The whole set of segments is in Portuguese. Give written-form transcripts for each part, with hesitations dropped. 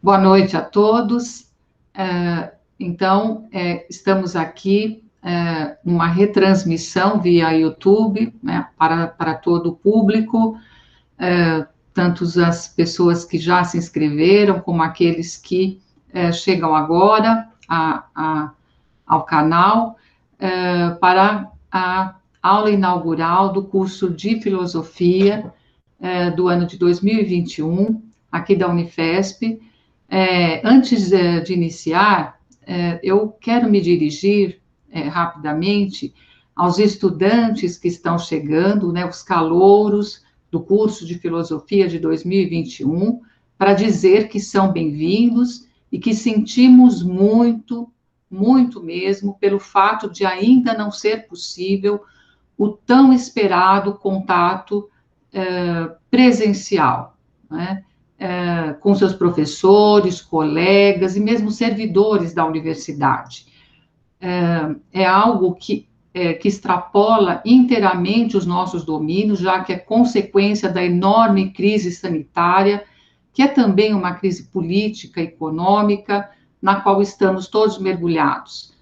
Boa noite a todos. Estamos aqui numa retransmissão via YouTube, né, para todo o público, tanto as pessoas que já se inscreveram, como aqueles que chegam agora ao canal, para a aula inaugural do curso de Filosofia do ano de 2021, aqui da Unifesp. Antes de iniciar, eu quero me dirigir rapidamente aos estudantes que estão chegando, né, os calouros do curso de Filosofia de 2021, para dizer que são bem-vindos e que sentimos muito, muito mesmo, pelo fato de ainda não ser possível o tão esperado contato presencial, né? Com seus professores, colegas e mesmo servidores da universidade. É algo que extrapola inteiramente os nossos domínios, já que é consequência da enorme crise sanitária, que é também uma crise política, econômica, na qual estamos todos mergulhados.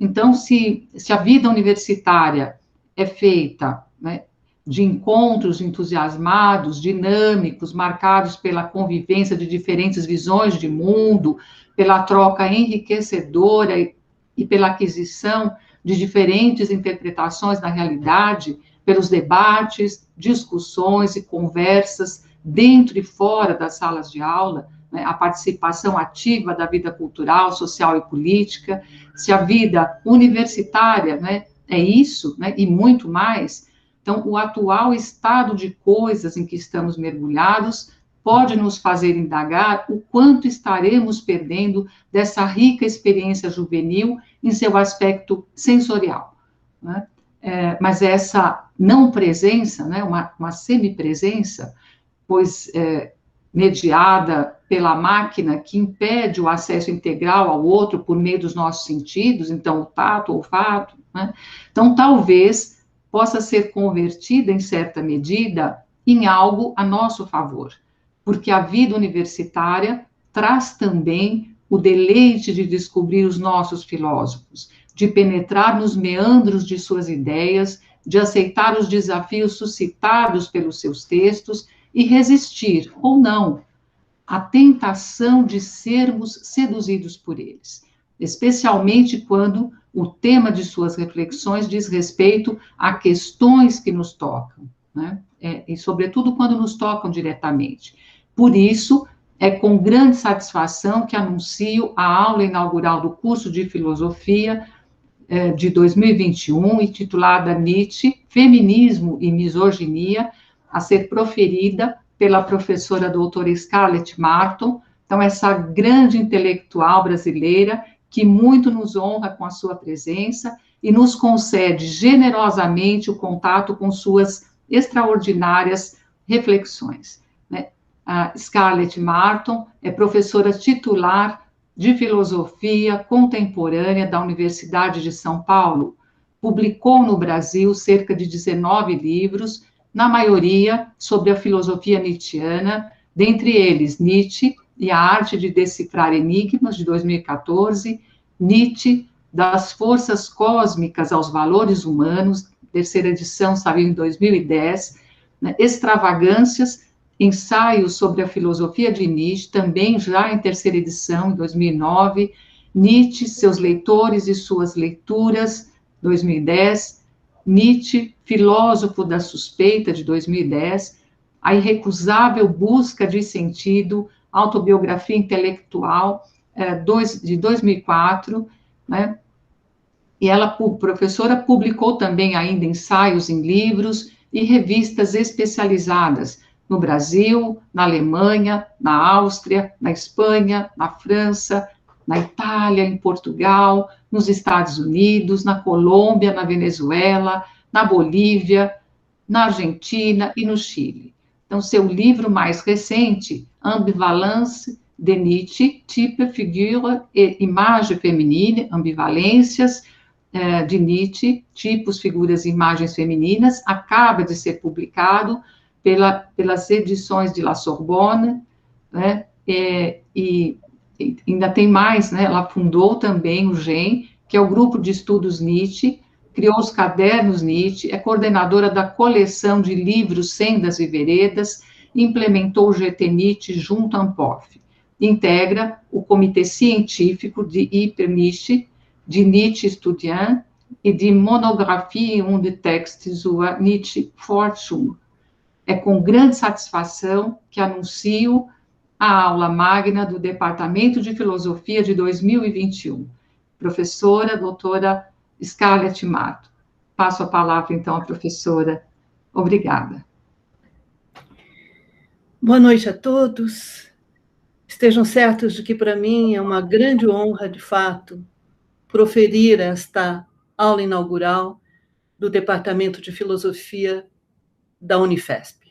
Então se a vida universitária é feita, né, de encontros entusiasmados, dinâmicos, marcados pela convivência de diferentes visões de mundo, pela troca enriquecedora e pela aquisição de diferentes interpretações da realidade, pelos debates, discussões e conversas dentro e fora das salas de aula, né, a participação ativa da vida cultural, social e política. Se a vida universitária, né, é isso, né, e muito mais. Então, o atual estado de coisas em que estamos mergulhados pode nos fazer indagar o quanto estaremos perdendo dessa rica experiência juvenil em seu aspecto sensorial, né? Mas essa não presença, né, uma semipresença, pois mediada pela máquina que impede o acesso integral ao outro por meio dos nossos sentidos, então o tato, o olfato, né? Então, talvez possa ser convertida, em certa medida, em algo a nosso favor, porque a vida universitária traz também o deleite de descobrir os nossos filósofos, de penetrar nos meandros de suas ideias, de aceitar os desafios suscitados pelos seus textos e resistir, ou não, à tentação de sermos seduzidos por eles, especialmente quando o tema de suas reflexões diz respeito a questões que nos tocam, né? E, sobretudo, quando nos tocam diretamente. Por isso, é com grande satisfação que anuncio a aula inaugural do curso de Filosofia de 2021, intitulada Nietzsche, Feminismo e Misoginia, a ser proferida pela professora doutora Scarlett Marton. Então, essa grande intelectual brasileira que muito nos honra com a sua presença e nos concede generosamente o contato com suas extraordinárias reflexões, né? A Scarlett Marton é professora titular de Filosofia Contemporânea da Universidade de São Paulo. Publicou no Brasil cerca de 19 livros, na maioria sobre a filosofia nietzschiana, dentre eles Nietzsche e a Arte de Decifrar Enigmas, de 2014, Nietzsche, Das Forças Cósmicas aos Valores Humanos, terceira edição, saiu em 2010, né? Extravagâncias, Ensaios sobre a Filosofia de Nietzsche, também já em terceira edição, em 2009, Nietzsche, Seus Leitores e Suas Leituras, 2010, Nietzsche, Filósofo da Suspeita, de 2010, A Irrecusável Busca de Sentido, Autobiografia Intelectual, de 2004, né? E ela, professora, publicou também ainda ensaios em livros e revistas especializadas no Brasil, na Alemanha, na Áustria, na Espanha, na França, na Itália, em Portugal, nos Estados Unidos, na Colômbia, na Venezuela, na Bolívia, na Argentina e no Chile. Então, seu livro mais recente, Ambivalence de Nietzsche, Type, Figure et Image Féminine, Ambivalências de Nietzsche, Tipos, Figuras e Imagens Femininas, acaba de ser publicado pelas edições de La Sorbonne, né, e ainda tem mais, né? Ela fundou também o GEM, que é o Grupo de Estudos Nietzsche, criou os Cadernos Nietzsche, é coordenadora da coleção de livros Sendas e Veredas, implementou o GT Nietzsche junto à Ampof. Integra o Comitê Científico de Hyper Nietzsche, de Nietzsche Estudiant e de Monographie und Texte zur Nietzsche Forschung. É com grande satisfação que anuncio a aula magna do Departamento de Filosofia de 2021. Professora doutora Scarlett Mato. Passo a palavra, então, à professora. Obrigada. Boa noite a todos. Estejam certos de que, para mim, é uma grande honra, de fato, proferir esta aula inaugural do Departamento de Filosofia da Unifesp.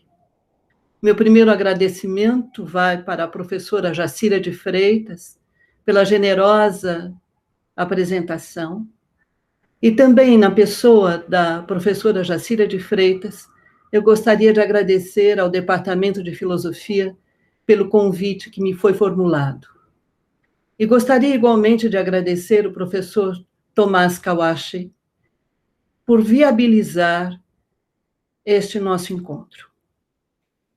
Meu primeiro agradecimento vai para a professora Jacira de Freitas, pela generosa apresentação, e também na pessoa da professora Jacira de Freitas, eu gostaria de agradecer ao Departamento de Filosofia pelo convite que me foi formulado. E gostaria igualmente de agradecer o professor Tomás Kawashi por viabilizar este nosso encontro.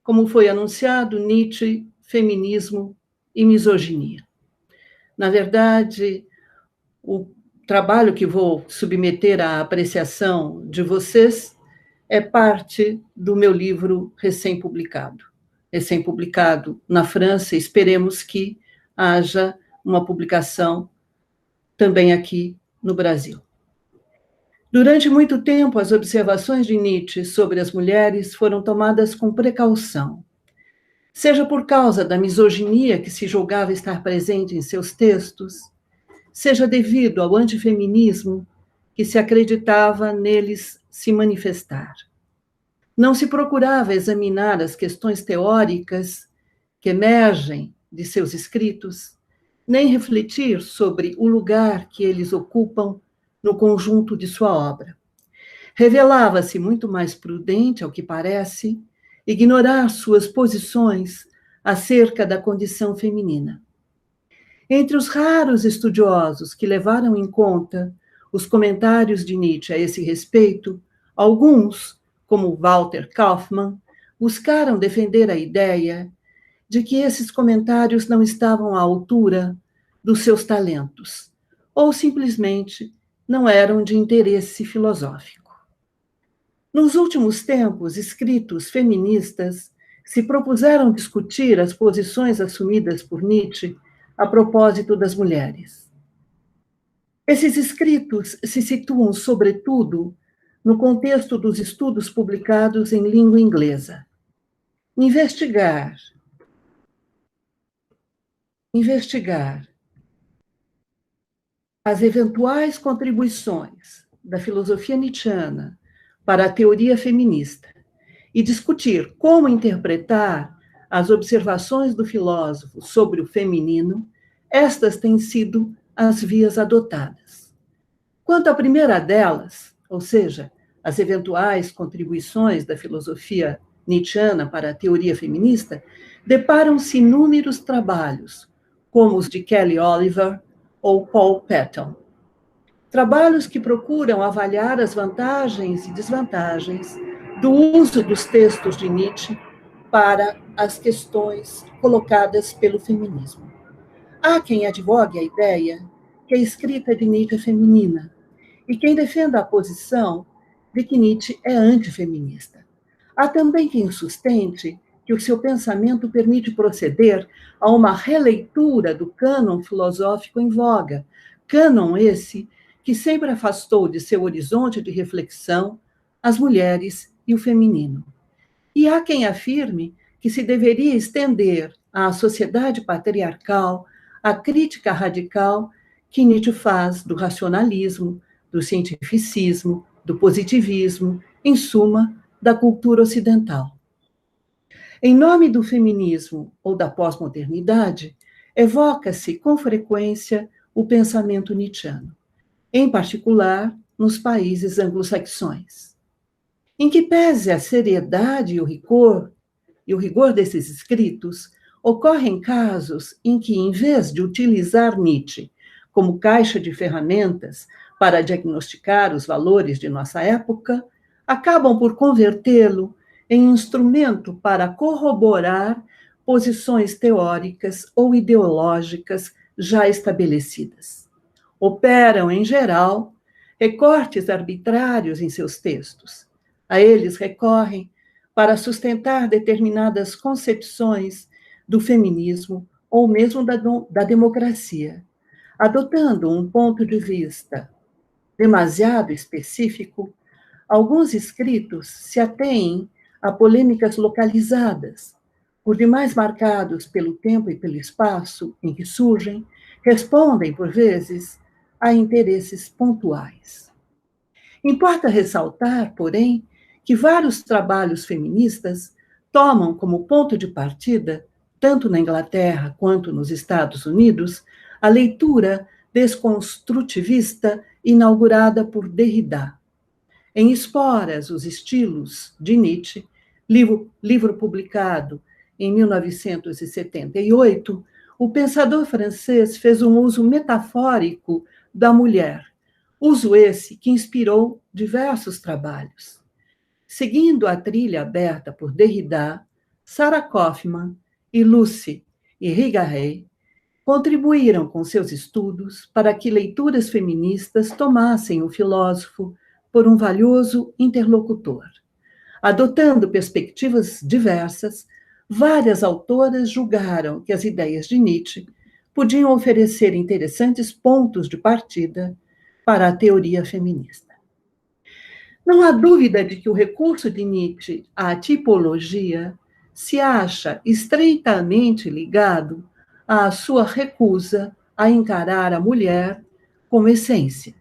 Como foi anunciado, Nietzsche, feminismo e misoginia. Na verdade, o trabalho que vou submeter à apreciação de vocês é parte do meu livro recém-publicado. Recém-publicado na França, esperemos que haja uma publicação também aqui no Brasil. Durante muito tempo, as observações de Nietzsche sobre as mulheres foram tomadas com precaução, seja por causa da misoginia que se julgava estar presente em seus textos, seja devido ao antifeminismo que se acreditava neles se manifestar. Não se procurava examinar as questões teóricas que emergem de seus escritos, nem refletir sobre o lugar que eles ocupam no conjunto de sua obra. Revelava-se muito mais prudente, ao que parece, ignorar suas posições acerca da condição feminina. Entre os raros estudiosos que levaram em conta os comentários de Nietzsche a esse respeito, alguns, como Walter Kaufmann, buscaram defender a ideia de que esses comentários não estavam à altura dos seus talentos, ou simplesmente não eram de interesse filosófico. Nos últimos tempos, escritos feministas se propuseram discutir as posições assumidas por Nietzsche a propósito das mulheres. Esses escritos se situam, sobretudo, no contexto dos estudos publicados em língua inglesa. Investigar as eventuais contribuições da filosofia nietzschiana para a teoria feminista e discutir como interpretar as observações do filósofo sobre o feminino, estas têm sido as vias adotadas. Quanto à primeira delas, ou seja, as eventuais contribuições da filosofia nietzschiana para a teoria feminista, deparam-se inúmeros trabalhos, como os de Kelly Oliver ou Paul Patton. Trabalhos que procuram avaliar as vantagens e desvantagens do uso dos textos de Nietzsche para as questões colocadas pelo feminismo. Há quem advogue a ideia que a escrita de Nietzsche é feminina e quem defenda a posição de que Nietzsche é antifeminista. Há também quem sustente que o seu pensamento permite proceder a uma releitura do cânon filosófico em voga, cânon esse que sempre afastou de seu horizonte de reflexão as mulheres e o feminino. E há quem afirme que se deveria estender à sociedade patriarcal a crítica radical que Nietzsche faz do racionalismo, do cientificismo, do positivismo, em suma, da cultura ocidental. Em nome do feminismo ou da pós-modernidade, evoca-se com frequência o pensamento nietzschiano, em particular nos países anglo-saxões. Em que pese a seriedade e o rigor desses escritos, ocorrem casos em que, em vez de utilizar Nietzsche como caixa de ferramentas para diagnosticar os valores de nossa época, acabam por convertê-lo em instrumento para corroborar posições teóricas ou ideológicas já estabelecidas. Operam, em geral, recortes arbitrários em seus textos. A eles recorrem para sustentar determinadas concepções do feminismo ou mesmo da democracia, adotando um ponto de vista demasiado específico. Alguns escritos se atêm a polêmicas localizadas, por demais marcados pelo tempo e pelo espaço em que surgem, respondem, por vezes, a interesses pontuais. Importa ressaltar, porém, que vários trabalhos feministas tomam como ponto de partida, tanto na Inglaterra quanto nos Estados Unidos, a leitura desconstrutivista inaugurada por Derrida. Em Esporas, os estilos, de Nietzsche, livro publicado em 1978, o pensador francês fez um uso metafórico da mulher, uso esse que inspirou diversos trabalhos. Seguindo a trilha aberta por Derrida, Sarah Kaufmann e Lucy Irigaray contribuíram com seus estudos para que leituras feministas tomassem o filósofo por um valioso interlocutor. Adotando perspectivas diversas, várias autoras julgaram que as ideias de Nietzsche podiam oferecer interessantes pontos de partida para a teoria feminista. Não há dúvida de que o recurso de Nietzsche à tipologia se acha estreitamente ligado à sua recusa a encarar a mulher como essência.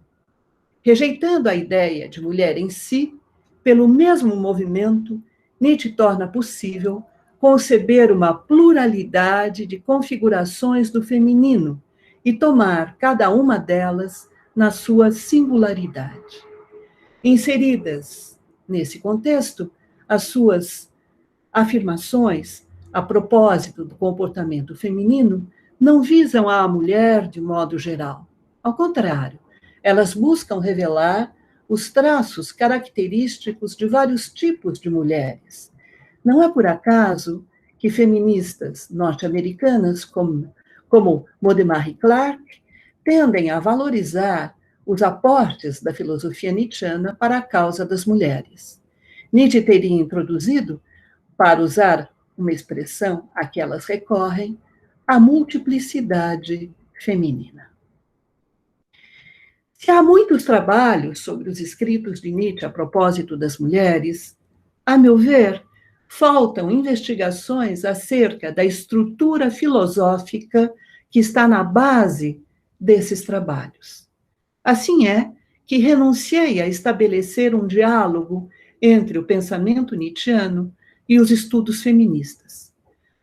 Rejeitando a ideia de mulher em si, pelo mesmo movimento, Nietzsche torna possível conceber uma pluralidade de configurações do feminino e tomar cada uma delas na sua singularidade. Inseridas nesse contexto, as suas afirmações a propósito do comportamento feminino não visam a mulher de modo geral. Ao contrário, elas buscam revelar os traços característicos de vários tipos de mulheres. Não é por acaso que feministas norte-americanas, como Maud Clark, tendem a valorizar os aportes da filosofia nietzschiana para a causa das mulheres. Nietzsche teria introduzido, para usar uma expressão a que elas recorrem, a multiplicidade feminina. Se há muitos trabalhos sobre os escritos de Nietzsche a propósito das mulheres, a meu ver, faltam investigações acerca da estrutura filosófica que está na base desses trabalhos. Assim é que renunciei a estabelecer um diálogo entre o pensamento nietzschiano e os estudos feministas.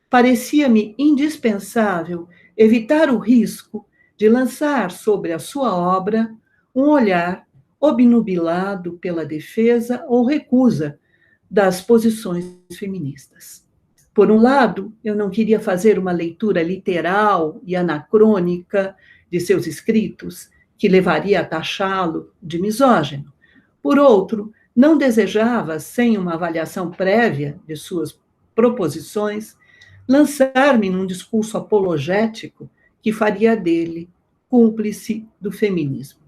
Parecia-me indispensável evitar o risco de lançar sobre a sua obra um olhar obnubilado pela defesa ou recusa das posições feministas. Por um lado, eu não queria fazer uma leitura literal e anacrônica de seus escritos, que levaria a taxá-lo de misógino. Por outro, não desejava, sem uma avaliação prévia de suas proposições, lançar-me num discurso apologético que faria dele cúmplice do feminismo.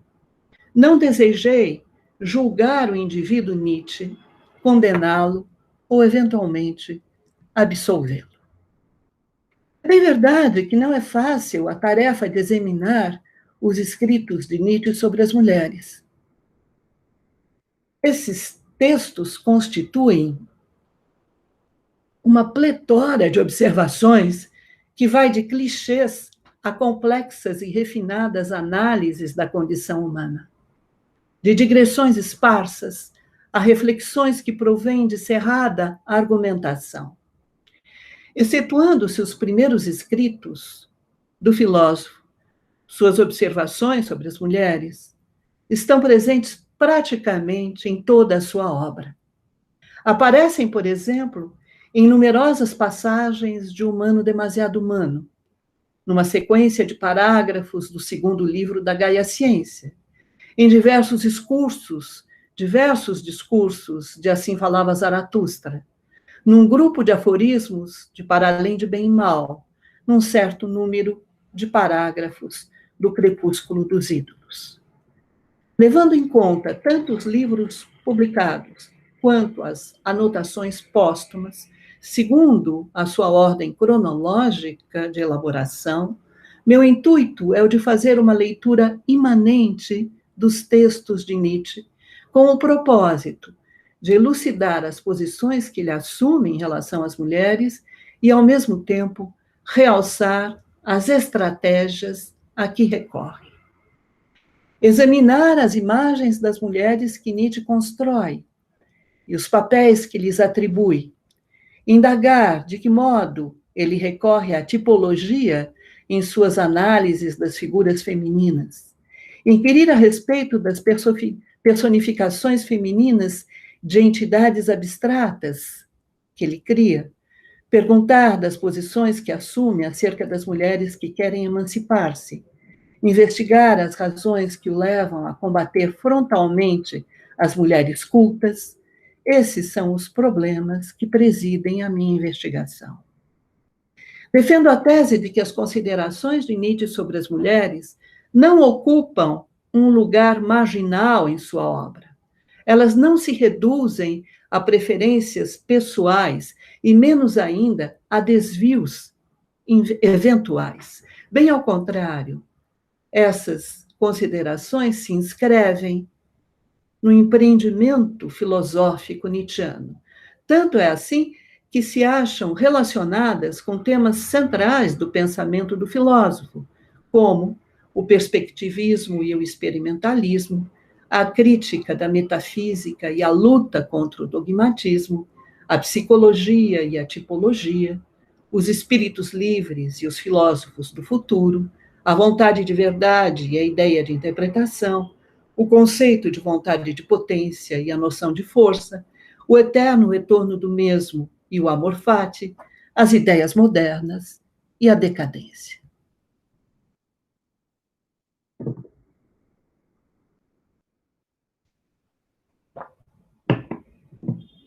Não desejei julgar o indivíduo Nietzsche, condená-lo ou, eventualmente, absolvê-lo. É bem verdade que não é fácil a tarefa de examinar os escritos de Nietzsche sobre as mulheres. Esses textos constituem uma pletora de observações que vai de clichês a complexas e refinadas análises da condição humana, de digressões esparsas a reflexões que provêm de cerrada argumentação. Excetuando-se os primeiros escritos do filósofo, suas observações sobre as mulheres estão presentes praticamente em toda a sua obra. Aparecem, por exemplo, em numerosas passagens de Humano Demasiado Humano, numa sequência de parágrafos do segundo livro da Gaia Ciência, em diversos discursos de Assim Falava Zaratustra, num grupo de aforismos de Para Além de Bem e Mal, num certo número de parágrafos do Crepúsculo dos Ídolos. Levando em conta tanto os livros publicados quanto as anotações póstumas, segundo a sua ordem cronológica de elaboração, meu intuito é o de fazer uma leitura imanente dos textos de Nietzsche, com o propósito de elucidar as posições que ele assume em relação às mulheres e, ao mesmo tempo, realçar as estratégias a que recorre. Examinar as imagens das mulheres que Nietzsche constrói e os papéis que lhes atribui. Indagar de que modo ele recorre à tipologia em suas análises das figuras femininas. Inquirir a respeito das personificações femininas de entidades abstratas que ele cria. Perguntar das posições que assume acerca das mulheres que querem emancipar-se. Investigar as razões que o levam a combater frontalmente as mulheres cultas. Esses são os problemas que presidem a minha investigação. Defendo a tese de que as considerações de Nietzsche sobre as mulheres não ocupam um lugar marginal em sua obra. Elas não se reduzem a preferências pessoais e, menos ainda, a desvios eventuais. Bem ao contrário, essas considerações se inscrevem no empreendimento filosófico nietzschiano. Tanto é assim que se acham relacionadas com temas centrais do pensamento do filósofo, como o perspectivismo e o experimentalismo, a crítica da metafísica e a luta contra o dogmatismo, a psicologia e a tipologia, os espíritos livres e os filósofos do futuro, a vontade de verdade e a ideia de interpretação, o conceito de vontade de potência e a noção de força, o eterno retorno do mesmo e o amor fati, as ideias modernas e a decadência.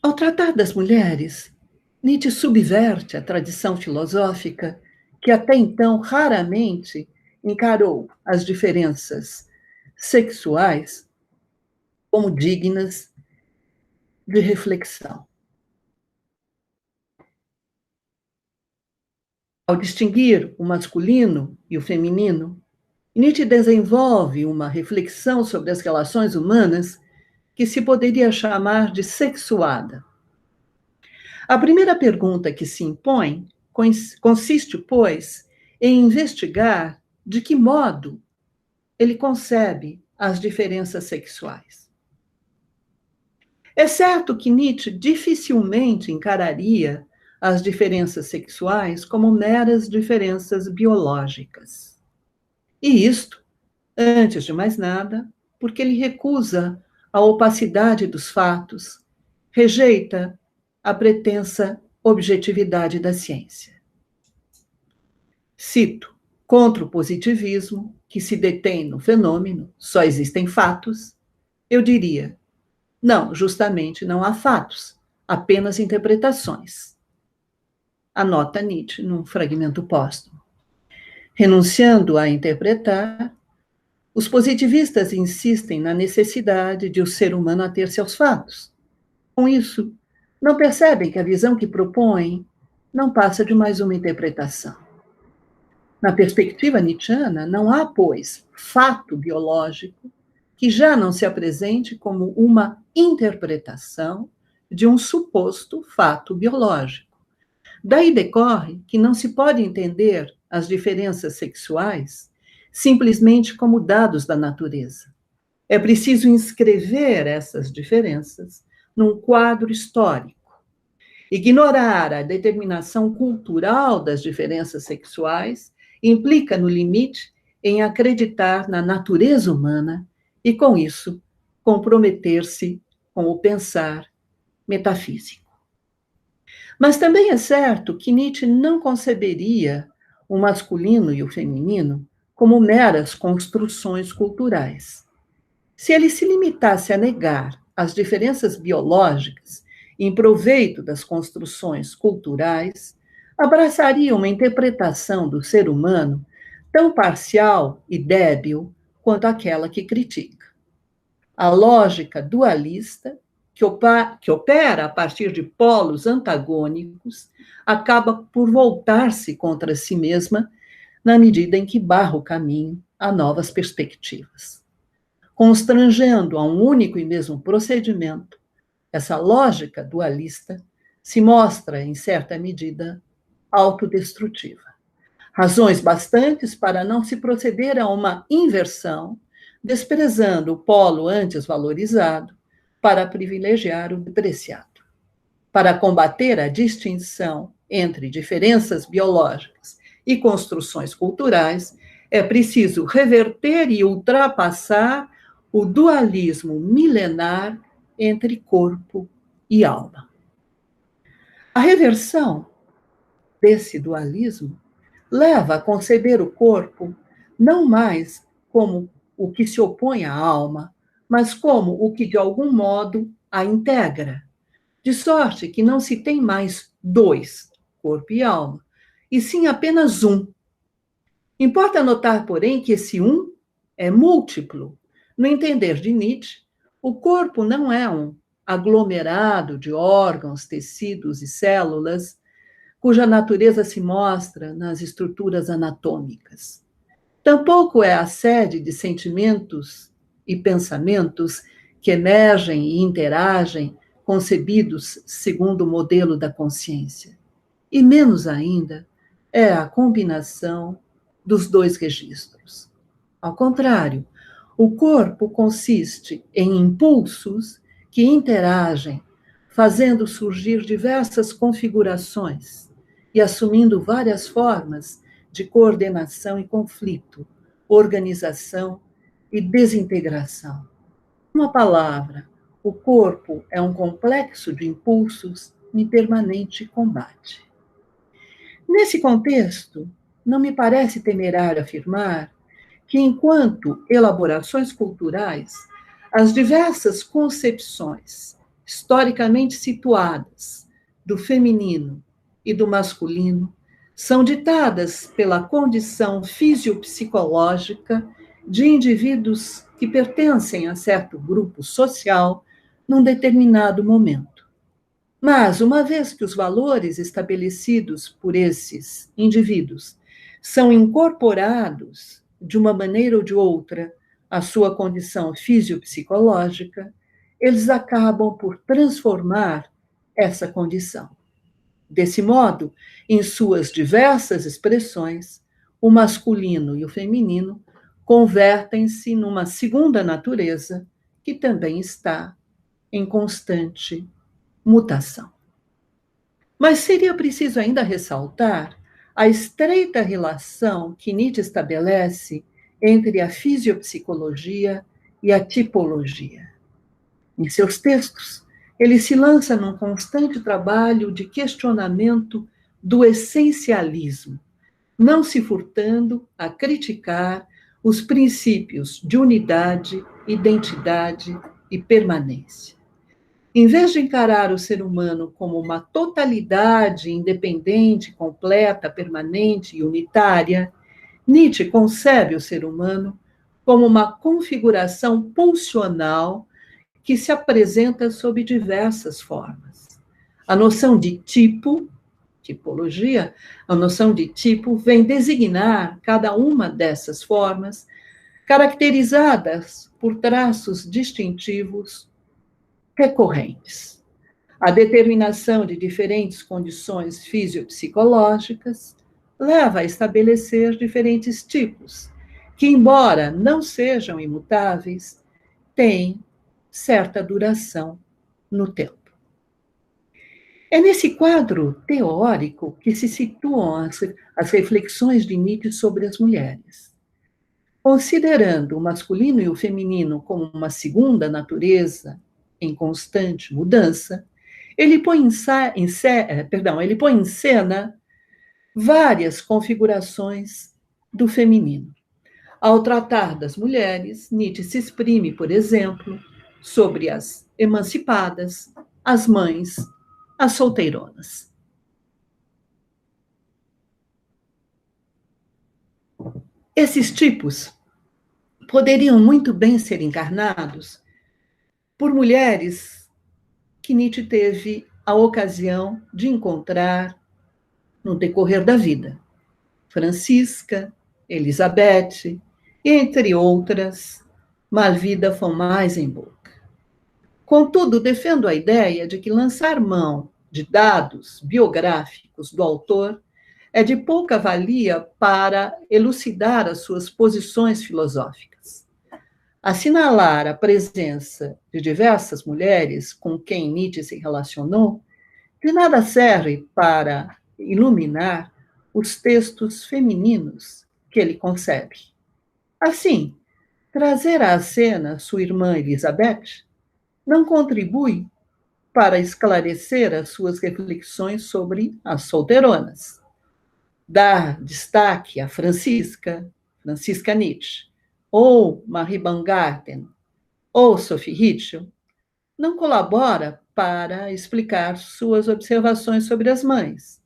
Ao tratar das mulheres, Nietzsche subverte a tradição filosófica que até então raramente encarou as diferenças sexuais como dignas de reflexão. Ao distinguir o masculino e o feminino, Nietzsche desenvolve uma reflexão sobre as relações humanas que se poderia chamar de sexuada. A primeira pergunta que se impõe consiste, pois, em investigar de que modo ele concebe as diferenças sexuais. É certo que Nietzsche dificilmente encararia as diferenças sexuais como meras diferenças biológicas. E isto, antes de mais nada, porque ele recusa a opacidade dos fatos, rejeita a pretensa objetividade da ciência. Cito, contra o positivismo, que se detém no fenômeno, só existem fatos, eu diria, não, justamente não há fatos, apenas interpretações. Anota Nietzsche num fragmento póstumo. Renunciando a interpretar, os positivistas insistem na necessidade de o ser humano ater seus fatos. Com isso, não percebem que a visão que propõem não passa de mais uma interpretação. Na perspectiva nietzschiana, não há, pois, fato biológico que já não se apresente como uma interpretação de um suposto fato biológico. Daí decorre que não se pode entender as diferenças sexuais simplesmente como dados da natureza. É preciso inscrever essas diferenças num quadro histórico. Ignorar a determinação cultural das diferenças sexuais implica, no limite, em acreditar na natureza humana e, com isso, comprometer-se com o pensar metafísico. Mas também é certo que Nietzsche não conceberia o masculino e o feminino como meras construções culturais. Se ele se limitasse a negar as diferenças biológicas em proveito das construções culturais, abraçaria uma interpretação do ser humano tão parcial e débil quanto aquela que critica. A lógica dualista, que opera a partir de polos antagônicos, acaba por voltar-se contra si mesma na medida em que barra o caminho a novas perspectivas. Constrangendo a um único e mesmo procedimento, essa lógica dualista se mostra, em certa medida, autodestrutiva. Razões bastantes para não se proceder a uma inversão, desprezando o polo antes valorizado para privilegiar o depreciado. Para combater a distinção entre diferenças biológicas e construções culturais, é preciso reverter e ultrapassar o dualismo milenar entre corpo e alma. A reversão desse dualismo leva a conceber o corpo não mais como o que se opõe à alma, mas como o que, de algum modo, a integra. De sorte que não se tem mais dois, corpo e alma, e sim apenas um. Importa notar, porém, que esse um é múltiplo. No entender de Nietzsche, o corpo não é um aglomerado de órgãos, tecidos e células, cuja natureza se mostra nas estruturas anatômicas. Tampouco é a sede de sentimentos e pensamentos que emergem e interagem, concebidos segundo o modelo da consciência. E menos ainda é a combinação dos dois registros. Ao contrário, o corpo consiste em impulsos que interagem, fazendo surgir diversas configurações e assumindo várias formas de coordenação e conflito, organização e desintegração. Uma palavra, o corpo é um complexo de impulsos em permanente combate. Nesse contexto, não me parece temerário afirmar que, enquanto elaborações culturais, as diversas concepções historicamente situadas do feminino e do masculino são ditadas pela condição fisiopsicológica de indivíduos que pertencem a certo grupo social num determinado momento. Mas, uma vez que os valores estabelecidos por esses indivíduos são incorporados, de uma maneira ou de outra, à sua condição fisiopsicológica, eles acabam por transformar essa condição. Desse modo, em suas diversas expressões, o masculino e o feminino convertem-se numa segunda natureza que também está em constante mutação. Mas seria preciso ainda ressaltar a estreita relação que Nietzsche estabelece entre a fisiopsicologia e a tipologia. Em seus textos, ele se lança num constante trabalho de questionamento do essencialismo, não se furtando a criticar os princípios de unidade, identidade e permanência. Em vez de encarar o ser humano como uma totalidade independente, completa, permanente e unitária, Nietzsche concebe o ser humano como uma configuração pulsional que se apresenta sob diversas formas. A noção de tipo, tipologia, a noção de tipo vem designar cada uma dessas formas, caracterizadas por traços distintivos recorrentes. A determinação de diferentes condições fisiopsicológicas leva a estabelecer diferentes tipos, que, embora não sejam imutáveis, têm certa duração no tempo. É nesse quadro teórico que se situam as reflexões de Nietzsche sobre as mulheres. Considerando o masculino e o feminino como uma segunda natureza em constante mudança, Ele põe ele põe em cena várias configurações do feminino. Ao tratar das mulheres, Nietzsche se exprime, por exemplo, sobre as emancipadas, as mães, as solteironas. Esses tipos poderiam muito bem ser encarnados por mulheres que Nietzsche teve a ocasião de encontrar no decorrer da vida. Francisca, Elizabeth, entre outras, Malvida von Meisenburg. Contudo, defendo a ideia de que lançar mão de dados biográficos do autor é de pouca valia para elucidar as suas posições filosóficas. Assinalar a presença de diversas mulheres com quem Nietzsche se relacionou de nada serve para iluminar os textos femininos que ele concebe. Assim, trazer à cena sua irmã Elizabeth não contribui para esclarecer as suas reflexões sobre as solteironas. Dar destaque a Francisca Nietzsche, ou Marie Baumgarten, ou Sophie Hitchell, não colabora para explicar suas observações sobre as mães.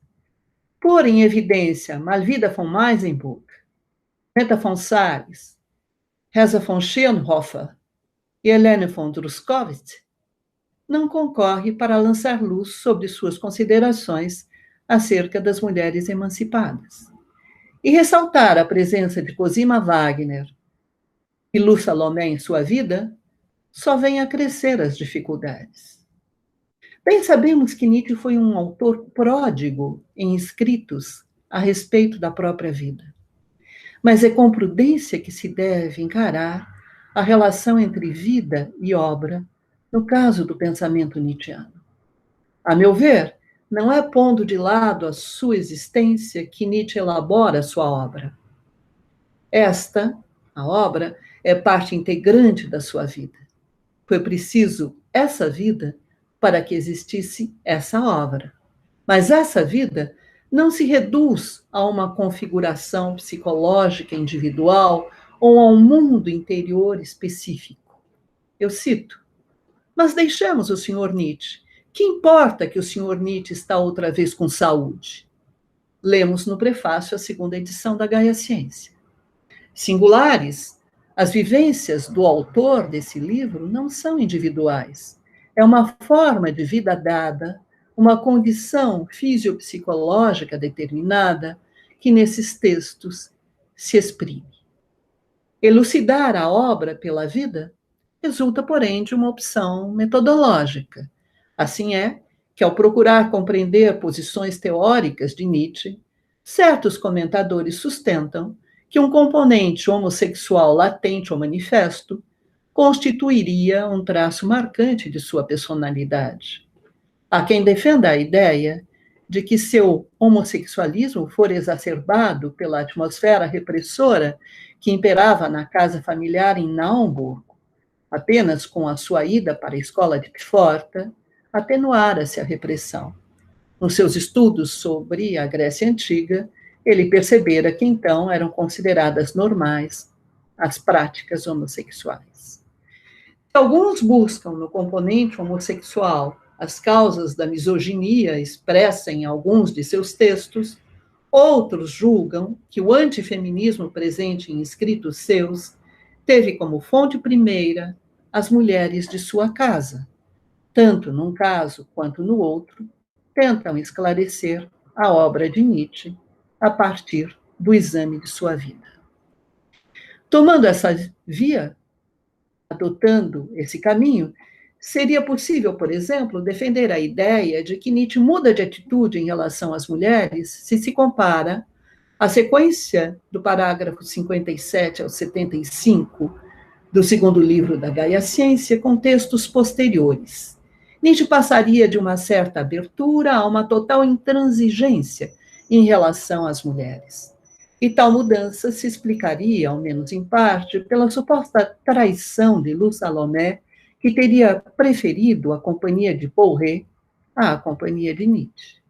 Pôr em evidência Malvida von Meisenburg, Meta von Salles, Rosa von Schönhofer e Helene von Druskowitz não concorre para lançar luz sobre suas considerações acerca das mulheres emancipadas. E ressaltar a presença de Cosima Wagner e Lu Salomé em sua vida só vem acrescer as dificuldades. Bem sabemos que Nietzsche foi um autor pródigo em escritos a respeito da própria vida. Mas é com prudência que se deve encarar a relação entre vida e obra, no caso do pensamento nietzschiano. A meu ver, não é pondo de lado a sua existência que Nietzsche elabora a sua obra. A obra, é parte integrante da sua vida. Foi preciso essa vida para que existisse essa obra. Mas essa vida não se reduz a uma configuração psicológica individual ou a um mundo interior específico. Eu cito: mas deixemos o Sr. Nietzsche. Que importa que o Sr. Nietzsche está outra vez com saúde? Lemos no prefácio a segunda edição da Gaia Ciência. Singulares, as vivências do autor desse livro não são individuais. É uma forma de vida dada, uma condição fisiopsicológica determinada que nesses textos se exprime. Elucidar a obra pela vida resulta, porém, de uma opção metodológica. Assim é que, ao procurar compreender posições teóricas de Nietzsche, certos comentadores sustentam que um componente homossexual latente ou manifesto constituiria um traço marcante de sua personalidade. Há quem defenda a ideia de que seu homossexualismo for exacerbado pela atmosfera repressora que imperava na casa familiar em Naumburgo. Apenas com a sua ida para a escola de Pforta, atenuara-se a repressão. Nos seus estudos sobre a Grécia Antiga, ele percebera que então eram consideradas normais as práticas homossexuais. Alguns buscam no componente homossexual as causas da misoginia expressa em alguns de seus textos, outros julgam que o antifeminismo presente em escritos seus teve como fonte primeira as mulheres de sua casa. Tanto num caso quanto no outro, tentam esclarecer a obra de Nietzsche a partir do exame de sua vida. Tomando essa via, adotando esse caminho, seria possível, por exemplo, defender a ideia de que Nietzsche muda de atitude em relação às mulheres se compara a sequência do parágrafo 57 ao 75 do segundo livro da Gaia Ciência com textos posteriores. Nietzsche passaria de uma certa abertura a uma total intransigência em relação às mulheres. E tal mudança se explicaria, ao menos em parte, pela suposta traição de Lu Salomé, que teria preferido a companhia de Paul Rée à companhia de Nietzsche.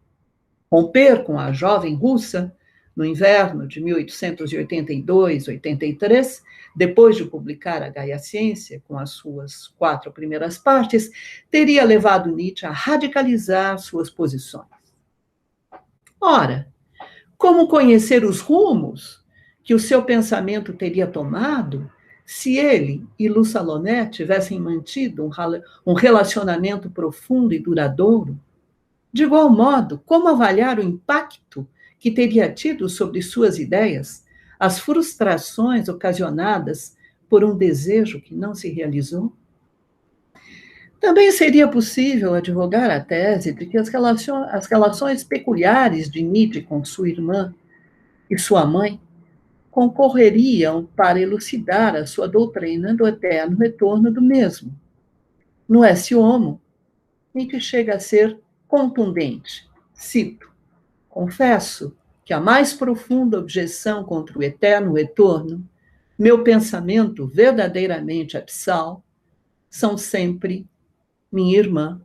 Romper com a jovem russa no inverno de 1882-83, depois de publicar A Gaia Ciência, com as suas 4 primeiras partes, teria levado Nietzsche a radicalizar suas posições. Ora, como conhecer os rumos que o seu pensamento teria tomado se ele e Lu Saloné tivessem mantido um relacionamento profundo e duradouro? De igual modo, como avaliar o impacto que teria tido sobre suas ideias as frustrações ocasionadas por um desejo que não se realizou? Também seria possível advogar a tese de que as relações peculiares de Nietzsche com sua irmã e sua mãe concorreriam para elucidar a sua doutrina do eterno retorno do mesmo. No Esse Homo, Nietzsche chega a ser contundente. Cito: confesso que a mais profunda objeção contra o eterno retorno, meu pensamento verdadeiramente abissal, são sempre minha irmã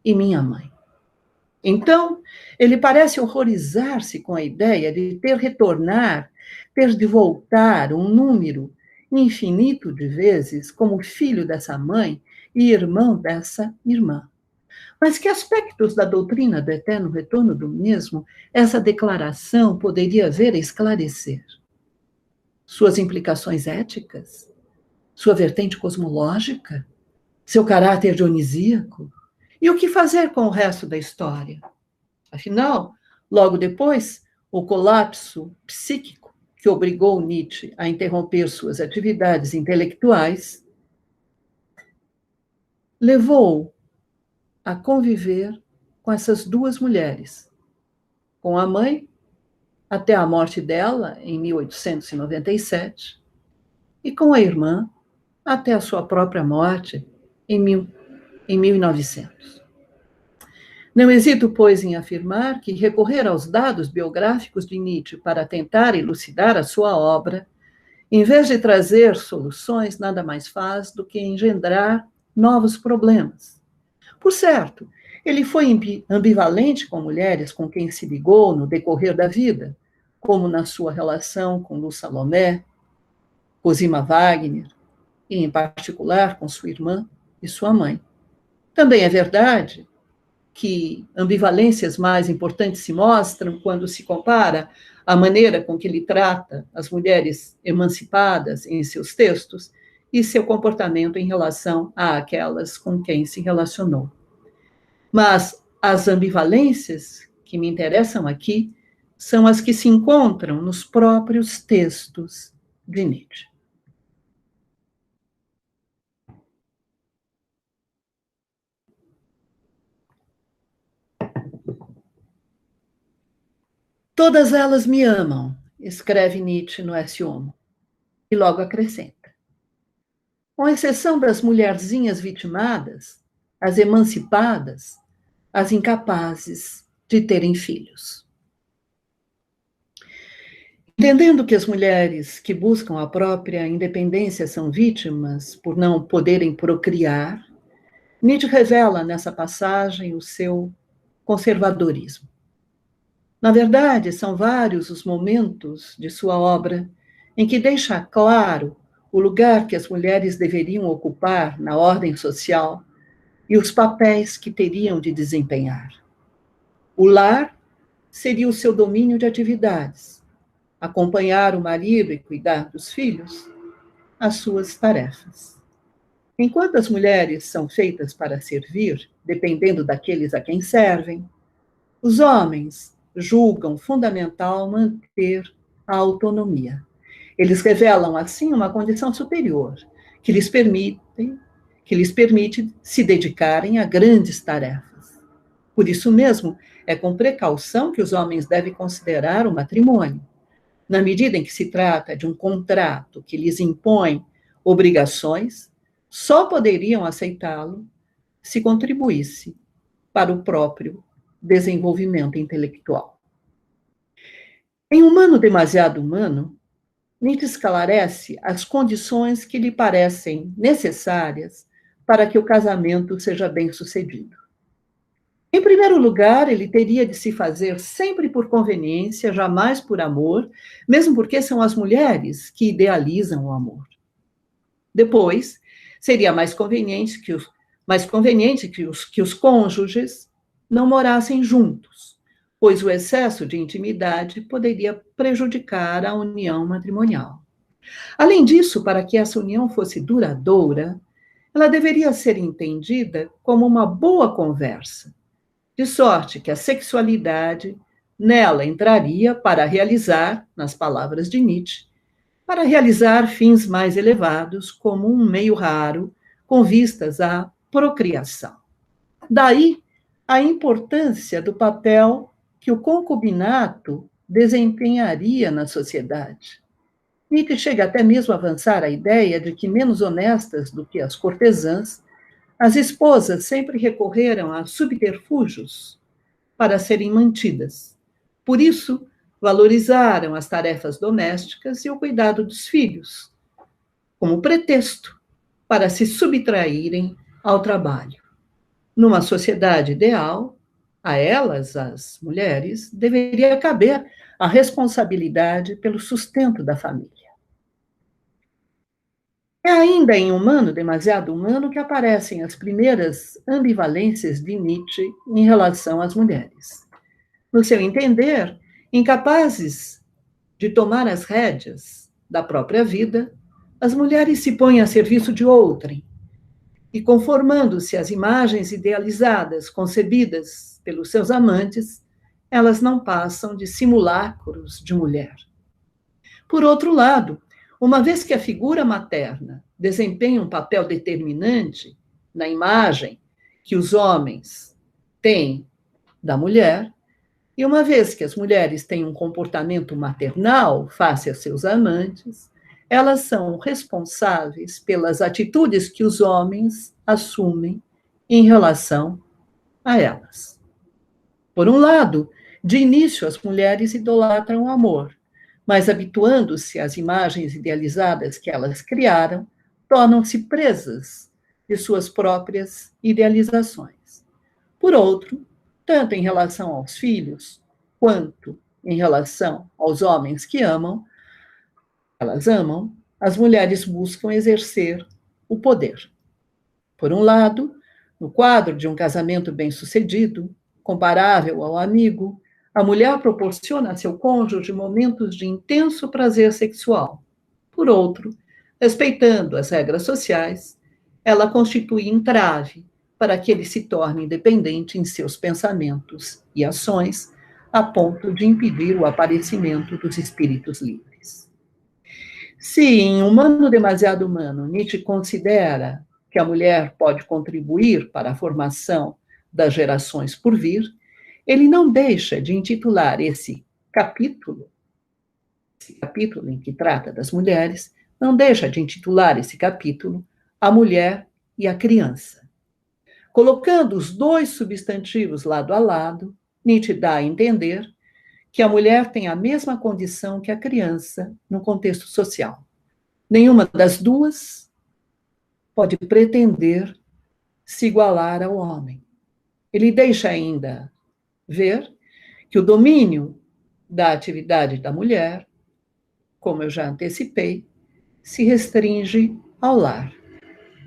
e minha mãe. Então, ele parece horrorizar-se com a ideia de ter de voltar um número infinito de vezes como filho dessa mãe e irmão dessa irmã. Mas que aspectos da doutrina do eterno retorno do mesmo essa declaração poderia vir a esclarecer? Suas implicações éticas? Sua vertente cosmológica? Seu caráter dionisíaco? E o que fazer com o resto da história? Afinal, logo depois, o colapso psíquico que obrigou Nietzsche a interromper suas atividades intelectuais levou a conviver com essas 2 mulheres, com a mãe, até a morte dela, em 1897, e com a irmã, até a sua própria morte, em 1900. Não hesito, pois, em afirmar que recorrer aos dados biográficos de Nietzsche para tentar elucidar a sua obra, em vez de trazer soluções, nada mais faz do que engendrar novos problemas. Por certo, ele foi ambivalente com mulheres com quem se ligou no decorrer da vida, como na sua relação com Lu Salomé, Cosima Wagner, e, em particular, com sua irmã e sua mãe. Também é verdade que ambivalências mais importantes se mostram quando se compara a maneira com que ele trata as mulheres emancipadas em seus textos e seu comportamento em relação àquelas com quem se relacionou. Mas as ambivalências que me interessam aqui são as que se encontram nos próprios textos de Nietzsche. Todas elas me amam, escreve Nietzsche no Esse Homo, e logo acrescenta: com exceção das mulherzinhas vitimadas, as emancipadas, as incapazes de terem filhos. Entendendo que as mulheres que buscam a própria independência são vítimas por não poderem procriar, Nietzsche revela nessa passagem o seu conservadorismo. Na verdade, são vários os momentos de sua obra em que deixa claro o lugar que as mulheres deveriam ocupar na ordem social e os papéis que teriam de desempenhar. O lar seria o seu domínio de atividades, acompanhar o marido e cuidar dos filhos, as suas tarefas. Enquanto as mulheres são feitas para servir, dependendo daqueles a quem servem, os homens julgam fundamental manter a autonomia. Eles revelam, assim, uma condição superior, que lhes permite se dedicarem a grandes tarefas. Por isso mesmo, é com precaução que os homens devem considerar o matrimônio. Na medida em que se trata de um contrato que lhes impõe obrigações, só poderiam aceitá-lo se contribuísse para o próprio desenvolvimento intelectual. Em Humano Demasiado Humano, Nietzsche esclarece as condições que lhe parecem necessárias para que o casamento seja bem-sucedido. Em primeiro lugar, ele teria de se fazer sempre por conveniência, jamais por amor, mesmo porque são as mulheres que idealizam o amor. Depois, seria mais conveniente que os cônjuges não morassem juntos, pois o excesso de intimidade poderia prejudicar a união matrimonial. Além disso, para que essa união fosse duradoura, ela deveria ser entendida como uma boa conversa, de sorte que a sexualidade nela entraria para realizar, nas palavras de Nietzsche, para realizar fins mais elevados, como um meio raro, com vistas à procriação. Daí a importância do papel que o concubinato desempenharia na sociedade. Nietzsche chega até mesmo a avançar a ideia de que, menos honestas do que as cortesãs, as esposas sempre recorreram a subterfúgios para serem mantidas. Por isso, valorizaram as tarefas domésticas e o cuidado dos filhos, como pretexto para se subtraírem ao trabalho. Numa sociedade ideal, a elas, as mulheres, deveria caber a responsabilidade pelo sustento da família. É ainda em Humano, Demasiado Humano que aparecem as primeiras ambivalências de Nietzsche em relação às mulheres. No seu entender, incapazes de tomar as rédeas da própria vida, as mulheres se põem a serviço de outrem e, conformando-se às imagens idealizadas concebidas pelos seus amantes, elas não passam de simulacros de mulher. Por outro lado, uma vez que a figura materna desempenha um papel determinante na imagem que os homens têm da mulher, e uma vez que as mulheres têm um comportamento maternal face a seus amantes, elas são responsáveis pelas atitudes que os homens assumem em relação a elas. Por um lado, de início, as mulheres idolatram o amor, mas, habituando-se às imagens idealizadas que elas criaram, tornam-se presas de suas próprias idealizações. Por outro, tanto em relação aos filhos, quanto em relação aos homens que elas amam, as mulheres buscam exercer o poder. Por um lado, no quadro de um casamento bem-sucedido, comparável ao amigo, a mulher proporciona a seu cônjuge momentos de intenso prazer sexual. Por outro, respeitando as regras sociais, ela constitui entrave para que ele se torne independente em seus pensamentos e ações, a ponto de impedir o aparecimento dos espíritos livres. Se em Humano, Demasiado Humano, Nietzsche considera que a mulher pode contribuir para a formação das gerações por vir, ele não deixa de intitular esse capítulo em que trata das mulheres, não deixa de intitular esse capítulo A Mulher e a Criança. Colocando os dois substantivos lado a lado, Nietzsche dá a entender que a mulher tem a mesma condição que a criança no contexto social. Nenhuma das duas pode pretender se igualar ao homem. Ele deixa ainda ver que o domínio da atividade da mulher, como eu já antecipei, se restringe ao lar.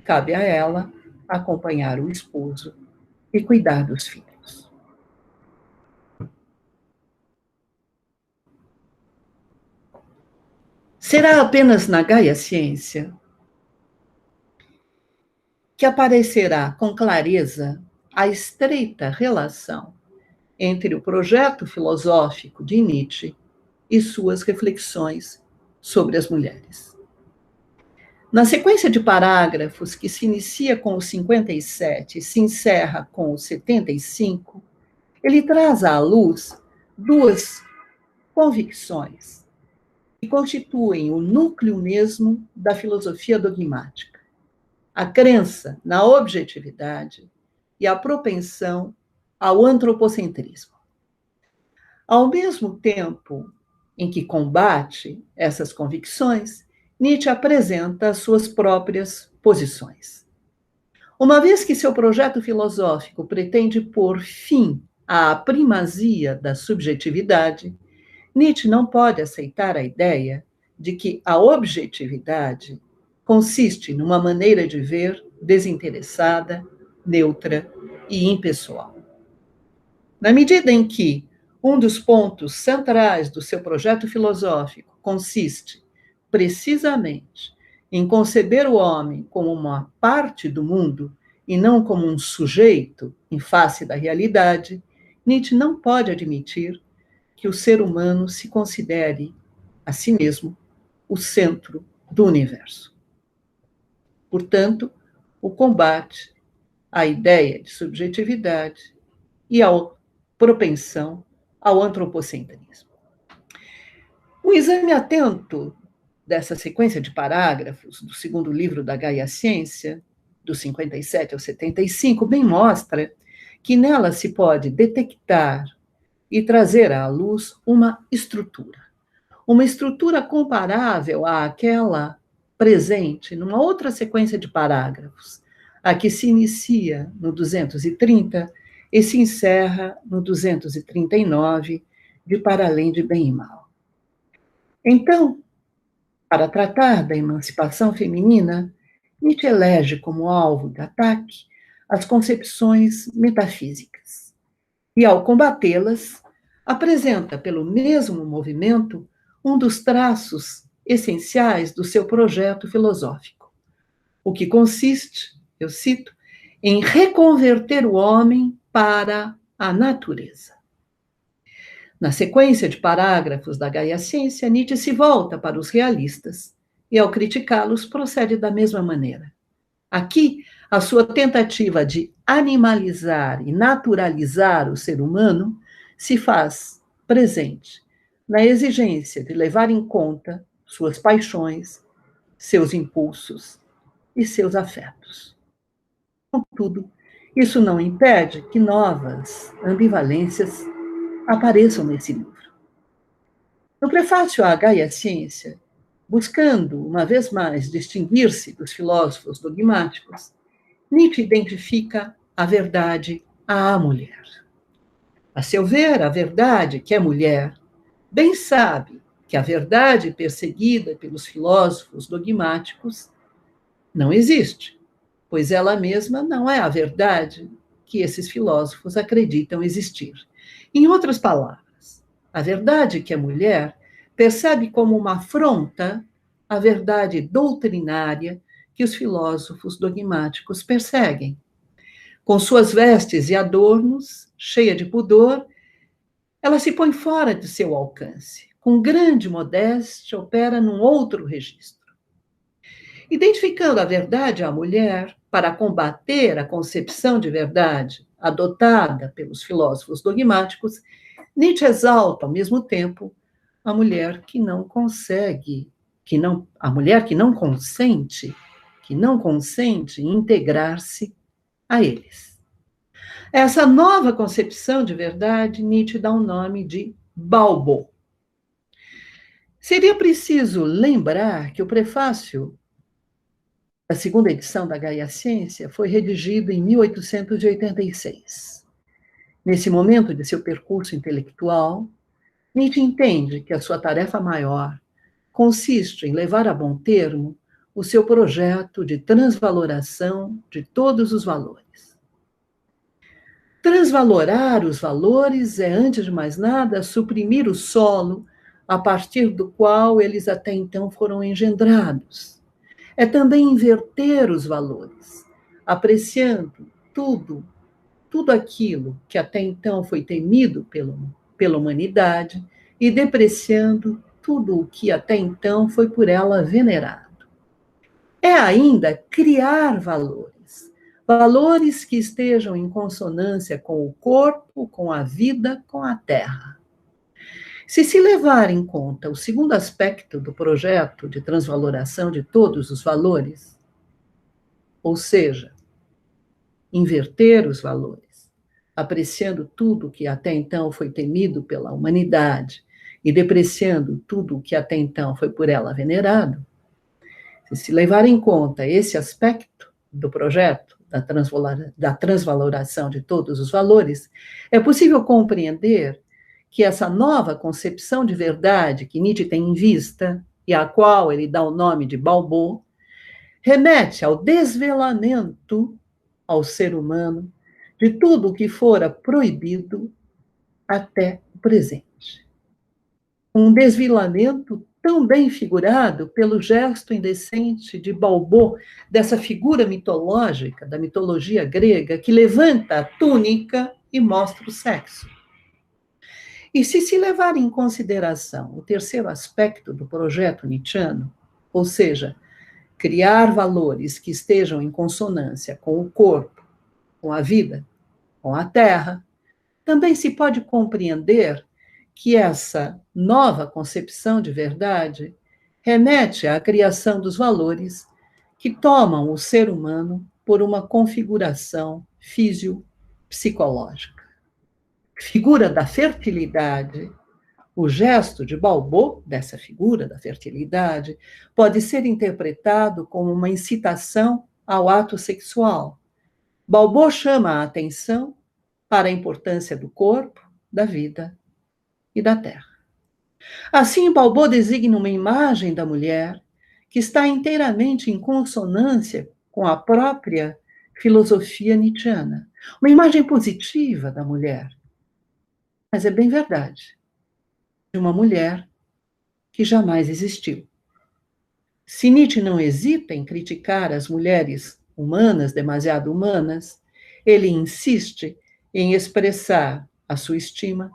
Cabe a ela acompanhar o esposo e cuidar dos filhos. Será apenas na Gaia Ciência que aparecerá com clareza a estreita relação entre o projeto filosófico de Nietzsche e suas reflexões sobre as mulheres. Na sequência de parágrafos que se inicia com o 57 e se encerra com o 75, ele traz à luz duas convicções que constituem o núcleo mesmo da filosofia dogmática: a crença na objetividade e a propensão ao antropocentrismo. Ao mesmo tempo em que combate essas convicções, Nietzsche apresenta as suas próprias posições. Uma vez que seu projeto filosófico pretende pôr fim à primazia da subjetividade, Nietzsche não pode aceitar a ideia de que a objetividade consiste numa maneira de ver desinteressada, neutra e impessoal. Na medida em que um dos pontos centrais do seu projeto filosófico consiste, precisamente, em conceber o homem como uma parte do mundo e não como um sujeito em face da realidade, Nietzsche não pode admitir que o ser humano se considere, a si mesmo, o centro do universo. Portanto, o combate à ideia de subjetividade e à propensão ao antropocentrismo. Um exame atento dessa sequência de parágrafos do segundo livro da Gaia Ciência, dos 57 ao 75, bem mostra que nela se pode detectar e trazer à luz uma estrutura comparável àquela presente numa outra sequência de parágrafos, a que se inicia no 230 e se encerra no 239, de Para Além de Bem e Mal. Então, para tratar da emancipação feminina, Nietzsche elege como alvo de ataque as concepções metafísicas e, ao combatê-las, apresenta pelo mesmo movimento um dos traços essenciais do seu projeto filosófico, o que consiste, eu cito, em reconverter o homem para a natureza. Na sequência de parágrafos da Gaia Ciência, Nietzsche se volta para os realistas e, ao criticá-los, procede da mesma maneira. Aqui, a sua tentativa de animalizar e naturalizar o ser humano se faz presente na exigência de levar em conta suas paixões, seus impulsos e seus afetos. Contudo, isso não impede que novas ambivalências apareçam nesse livro. No prefácio à Gaia Ciência, buscando, uma vez mais, distinguir-se dos filósofos dogmáticos, Nietzsche identifica a verdade à mulher. A seu ver, a verdade, que é mulher, bem sabe que a verdade perseguida pelos filósofos dogmáticos não existe, pois ela mesma não é a verdade que esses filósofos acreditam existir. Em outras palavras, a verdade, que é mulher, percebe como uma afronta a verdade doutrinária que os filósofos dogmáticos perseguem. Com suas vestes e adornos, cheia de pudor, ela se põe fora de seu alcance. Com grande modéstia, opera num outro registro. Identificando a verdade à mulher para combater a concepção de verdade adotada pelos filósofos dogmáticos, Nietzsche exalta, ao mesmo tempo, a mulher que não consegue, a mulher que não consente integrar-se a eles. Essa nova concepção de verdade, Nietzsche dá o nome de Balbo. Seria preciso lembrar que o prefácio da segunda edição da Gaia Ciência foi redigido em 1886. Nesse momento de seu percurso intelectual, Nietzsche entende que a sua tarefa maior consiste em levar a bom termo o seu projeto de transvaloração de todos os valores. Transvalorar os valores é, antes de mais nada, suprimir o solo a partir do qual eles até então foram engendrados. É também inverter os valores, apreciando tudo aquilo que até então foi temido pela humanidade e depreciando tudo o que até então foi por ela venerado. É ainda criar valores que estejam em consonância com o corpo, com a vida, com a terra. Se levar em conta o segundo aspecto do projeto de transvaloração de todos os valores, ou seja, inverter os valores, apreciando tudo o que até então foi temido pela humanidade e depreciando tudo o que até então foi por ela venerado, se levar em conta esse aspecto do projeto da transvaloração de todos os valores, é possível compreender que essa nova concepção de verdade que Nietzsche tem em vista, e à qual ele dá o nome de Balbo, remete ao desvelamento ao ser humano de tudo o que fora proibido até o presente. Um desvelamento tão bem figurado pelo gesto indecente de Balbo, dessa figura mitológica, da mitologia grega, que levanta a túnica e mostra o sexo. E se levar em consideração o terceiro aspecto do projeto nietzschiano, ou seja, criar valores que estejam em consonância com o corpo, com a vida, com a terra, também se pode compreender que essa nova concepção de verdade remete à criação dos valores que tomam o ser humano por uma configuração fisiopsicológica. Figura da fertilidade, o gesto de Balbo, dessa figura da fertilidade, pode ser interpretado como uma incitação ao ato sexual. Balbo chama a atenção para a importância do corpo, da vida e da terra. Assim, Balbo designa uma imagem da mulher que está inteiramente em consonância com a própria filosofia nietzschiana. Uma imagem positiva da mulher. Mas é bem verdade, de uma mulher que jamais existiu. Se Nietzsche não hesita em criticar as mulheres humanas, demasiado humanas, ele insiste em expressar a sua estima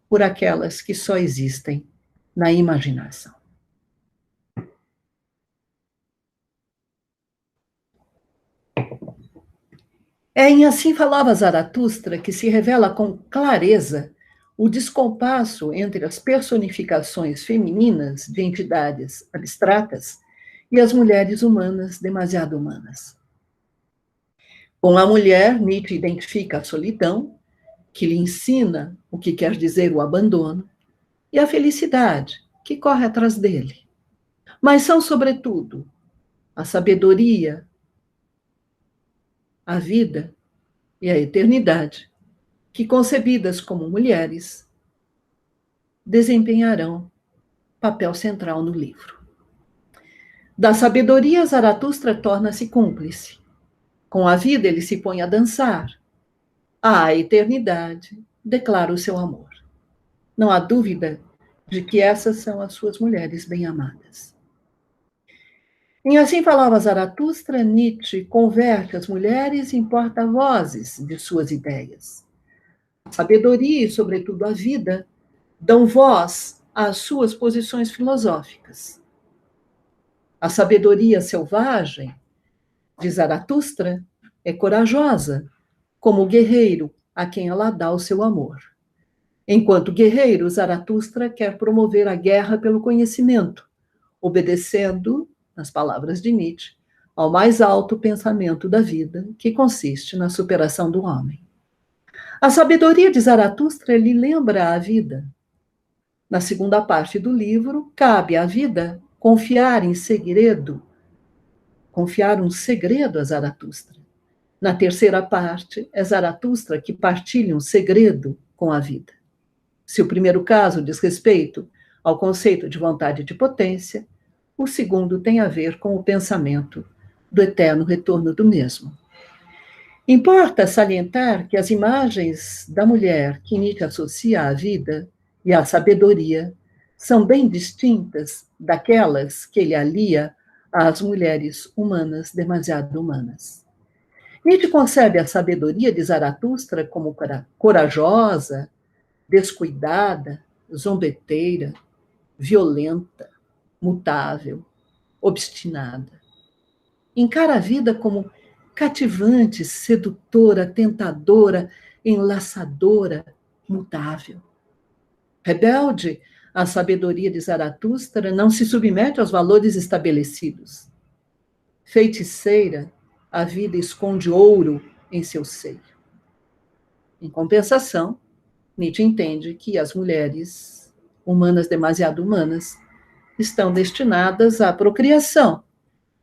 por aquelas que só existem na imaginação. É em Assim Falava Zaratustra que se revela com clareza o descompasso entre as personificações femininas de entidades abstratas e as mulheres humanas demasiado humanas. Com a mulher, Nietzsche identifica a solidão, que lhe ensina o que quer dizer o abandono, e a felicidade, que corre atrás dele. Mas são, sobretudo, a sabedoria, a vida e a eternidade, que, concebidas como mulheres, desempenharão papel central no livro. Da sabedoria, Zaratustra torna-se cúmplice. Com a vida, ele se põe a dançar. À eternidade, declara o seu amor. Não há dúvida de que essas são as suas mulheres bem-amadas. Em Assim Falava Zaratustra, Nietzsche converte as mulheres em porta-vozes de suas ideias. A sabedoria e, sobretudo, a vida dão voz às suas posições filosóficas. A sabedoria selvagem de Zaratustra é corajosa, como o guerreiro a quem ela dá o seu amor. Enquanto guerreiro, Zaratustra quer promover a guerra pelo conhecimento, obedecendo, nas palavras de Nietzsche, ao mais alto pensamento da vida, que consiste na superação do homem. A sabedoria de Zaratustra lhe lembra a vida. Na segunda parte do livro, cabe à vida confiar um segredo a Zaratustra. Na terceira parte, é Zaratustra que partilha um segredo com a vida. Se o primeiro caso diz respeito ao conceito de vontade de potência, o segundo tem a ver com o pensamento do eterno retorno do mesmo. Importa salientar que as imagens da mulher que Nietzsche associa à vida e à sabedoria são bem distintas daquelas que ele alia às mulheres humanas demasiado humanas. Nietzsche concebe a sabedoria de Zaratustra como corajosa, descuidada, zombeteira, violenta, mutável, obstinada. Encara a vida como cativante, sedutora, tentadora, enlaçadora, mutável. Rebelde, a sabedoria de Zaratustra não se submete aos valores estabelecidos. Feiticeira, a vida esconde ouro em seu seio. Em compensação, Nietzsche entende que as mulheres humanas demasiado humanas estão destinadas à procriação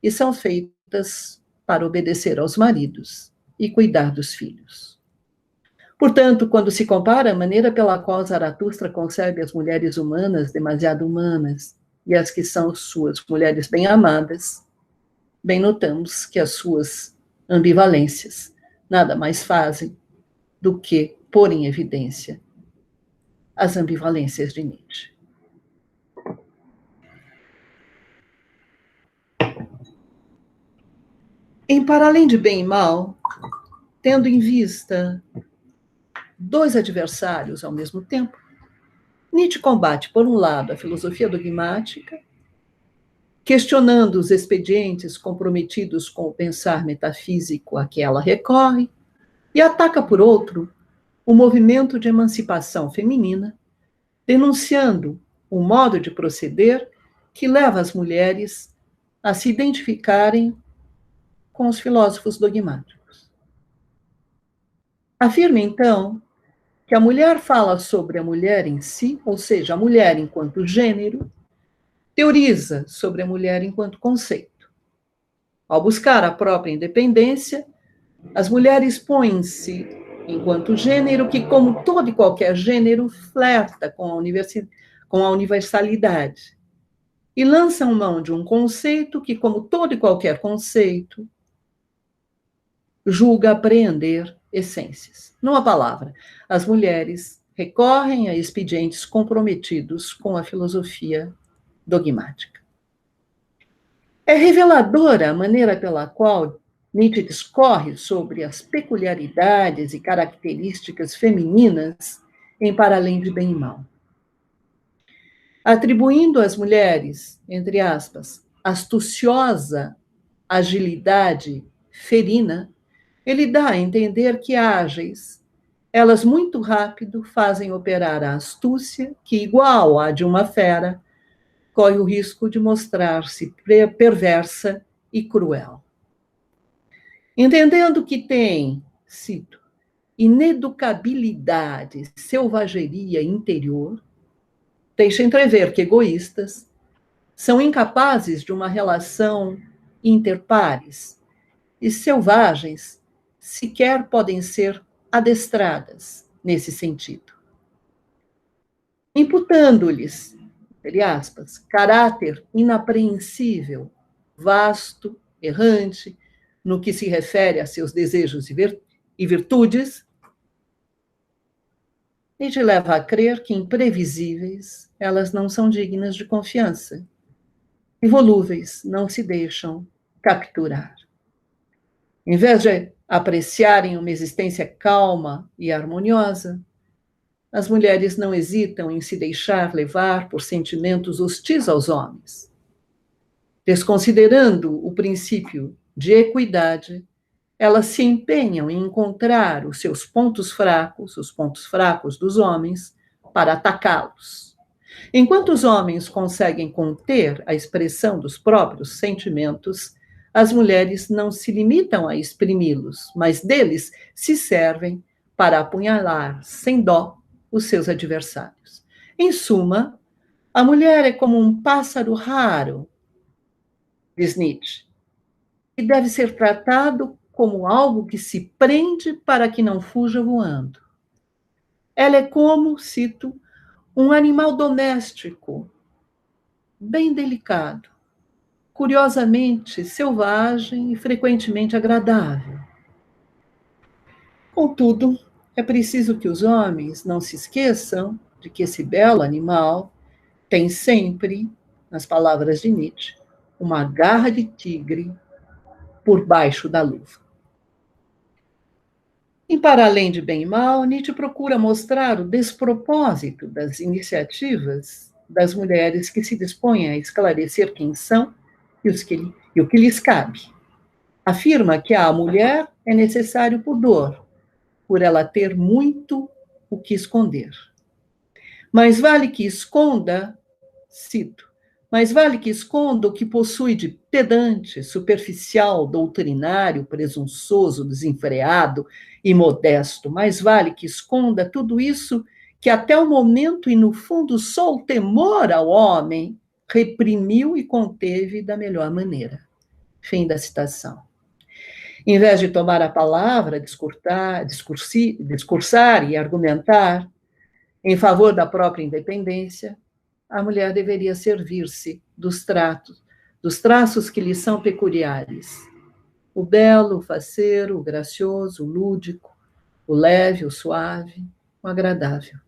e são feitas para obedecer aos maridos. e cuidar dos filhos. Portanto, quando se compara a maneira pela qual Zaratustra concebe as mulheres humanas demasiado humanas e as que são suas mulheres bem amadas, bem notamos que as suas ambivalências nada mais fazem do que pôr em evidência as ambivalências de Nietzsche. Em Para Além de Bem e Mal, tendo em vista dois adversários ao mesmo tempo, Nietzsche combate, por um lado, a filosofia dogmática, questionando os expedientes comprometidos com o pensar metafísico a que ela recorre, e ataca, por outro, o movimento de emancipação feminina, denunciando um modo de proceder que leva as mulheres a se identificarem com os filósofos dogmáticos. Afirma, então, que a mulher fala sobre a mulher em si, ou seja, a mulher enquanto gênero, teoriza sobre a mulher enquanto conceito. Ao buscar a própria independência, as mulheres põem-se enquanto gênero que, como todo e qualquer gênero, flerta com a universalidade e lançam mão de um conceito que, como todo e qualquer conceito, julga apreender essências. Numa palavra, as mulheres recorrem a expedientes comprometidos com a filosofia dogmática. É reveladora a maneira pela qual Nietzsche discorre sobre as peculiaridades e características femininas em Para Além de Bem e Mal. Atribuindo às mulheres, entre aspas, astuciosa agilidade ferina, ele dá a entender que ágeis, elas muito rápido fazem operar a astúcia que, igual à de uma fera, corre o risco de mostrar-se perversa e cruel. Entendendo que tem, cito, ineducabilidade, selvageria interior, deixa entrever que egoístas são incapazes de uma relação interpares e selvagens sequer podem ser adestradas nesse sentido. Imputando-lhes, entre aspas, caráter inapreensível, vasto, errante, no que se refere a seus desejos e virtudes, Nietzsche leva a crer que, imprevisíveis, elas não são dignas de confiança e volúveis não se deixam capturar. Em vez de apreciarem uma existência calma e harmoniosa, as mulheres não hesitam em se deixar levar por sentimentos hostis aos homens. Desconsiderando o princípio de equidade, elas se empenham em encontrar os seus pontos fracos, os pontos fracos dos homens, para atacá-los. Enquanto os homens conseguem conter a expressão dos próprios sentimentos, as mulheres não se limitam a exprimi-los, mas deles se servem para apunhalar sem dó os seus adversários. Em suma, a mulher é como um pássaro raro, diz Nietzsche, e deve ser tratado como algo que se prende para que não fuja voando. Ela é como, cito, um animal doméstico, bem delicado, curiosamente selvagem e frequentemente agradável. Contudo, é preciso que os homens não se esqueçam de que esse belo animal tem sempre, nas palavras de Nietzsche, uma garra de tigre por baixo da luva. Em Para Além de Bem e Mal, Nietzsche procura mostrar o despropósito das iniciativas das mulheres que se dispõem a esclarecer quem são e o que lhes cabe. Afirma que à mulher é necessário pudor, por ela ter muito o que esconder. Mas vale que esconda, cito, mas vale que esconda o que possui de pedante, superficial, doutrinário, presunçoso, desenfreado e modesto. Mais vale que esconda tudo isso que até o momento e no fundo só o temor ao homem reprimiu e conteve da melhor maneira. Fim da citação. Em vez de tomar a palavra, discursar e argumentar em favor da própria independência, a mulher deveria servir-se dos traços que lhe são peculiares: o belo, o faceiro, o gracioso, o lúdico, o leve, o suave, o agradável.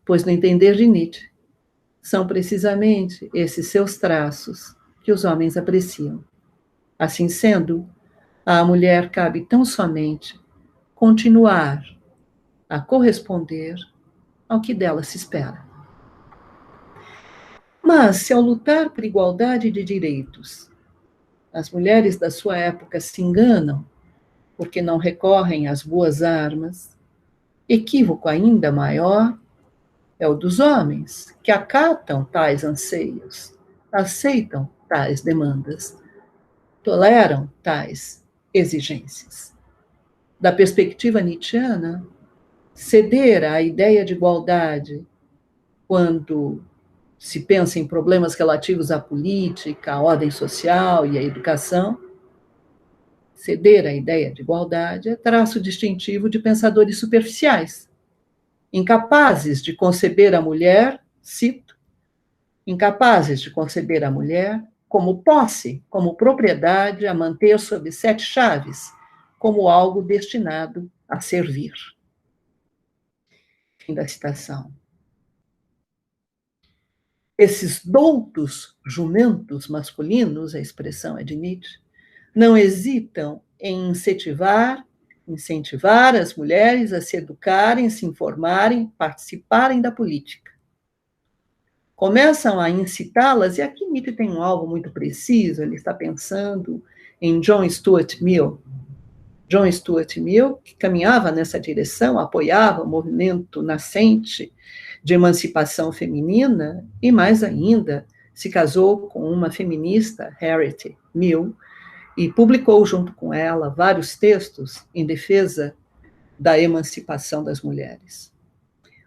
Pois, no entender de Nietzsche, são precisamente esses seus traços que os homens apreciam. Assim sendo, à mulher cabe tão somente continuar a corresponder ao que dela se espera. Mas, se ao lutar por igualdade de direitos, as mulheres da sua época se enganam porque não recorrem às boas armas, equívoco ainda maior é o dos homens, que acatam tais anseios, aceitam tais demandas, toleram tais exigências. Da perspectiva nietzschiana, ceder à ideia de igualdade quando se pensa em problemas relativos à política, à ordem social e à educação, ceder à ideia de igualdade é traço distintivo de pensadores superficiais, incapazes de conceber a mulher, cito, incapazes de conceber a mulher como posse, como propriedade a manter sob 7 chaves, como algo destinado a servir. Fim da citação. Esses doutos jumentos masculinos, a expressão é de Nietzsche, não hesitam em incentivar as mulheres a se educarem, se informarem, participarem da política. Começam a incitá-las, e aqui Nietzsche tem um alvo muito preciso, ele está pensando em John Stuart Mill. John Stuart Mill, que caminhava nessa direção, apoiava o movimento nascente de emancipação feminina, e mais ainda, se casou com uma feminista, Harriet Mill, e publicou junto com ela vários textos em defesa da emancipação das mulheres.